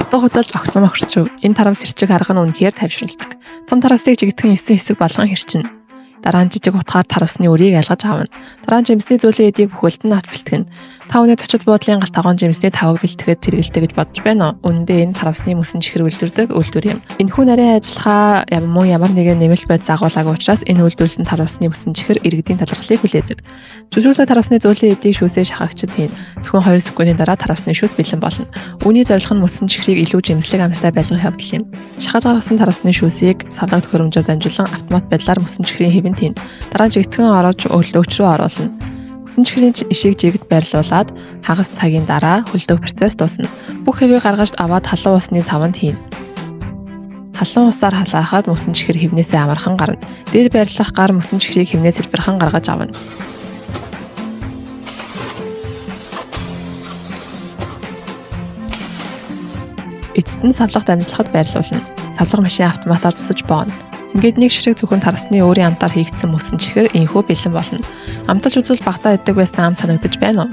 Хатуу хөдөлж огцом охирчв. Энэ таравс хэрчиг арга нь үнэхээр тайвшруулдаг. Том таравсыг жигтгэн 9 хэсэг болгон хэрчинэ. Дараа нь жижиг утгаар таравсны үрийг ялгаж авна. Дараа нь жимсний зүйлийн эдийг бүхэлд нь авч бэлтгэн. Та өнөө зочид буудлын гал таван жимсний тавыг бэлтгэхэд тэргэлтэй гэж бодож байна уу? Үүндээ энэ таравсны мөсөн чихэр үлдэрдэг үйлдвэр юм. Энэхүү нарийн ажиллагаа ямар нэгэн нэмэлт байд загуулаагүй учраас энэ үйлдвэрсэн таравсны мөсөн чихэр иргэдийн талархлыг хүлээдэг. Жүжүүлсэн таравсны зүйлийн эдийг шүүсээ шахагчид хийн. Зөвхөн 2 секундын дараа таравсны шүүс бэлэн болно. Үүний зорилго нь мөсөн чихрийг илүү жимслэг амттай байлгах явдал юм. Шахаж гаргасан таравсны шүүсийг савлаг төхөөрөмжөөр дамжуулан автомат байдлаар мөсөн чихрийн хэвэн tiin. Дараа нь жигтгэн ороож өлөөгч рүү оруулна. Мөсөн чихрийн ишийг жигд байрлуулад хагас цагийн дараа хөлдөх процесс дуусна. Бүх хэвийг гаргаж аваад халуун усны саванд хийн. Халуун усаар халаахад мөсөн чихэр хэвнээсээ амархан гарна. Дээр байрлах гар мөсөн чихрийг хэвнээс илбэрхэн гаргаж авна. Эцэст нь савлах дамжлагад байрлуулна. Савлах машин автоматар тусаж бооно. Ингээд нэг ширхэг зөвхөн таравсны өөрийн амтаар хийгдсэн мөсөн чихэр инхүү бэлэн болно. Амталж үзвэл багтаа иддэг байсан ам санагдаж байна уу?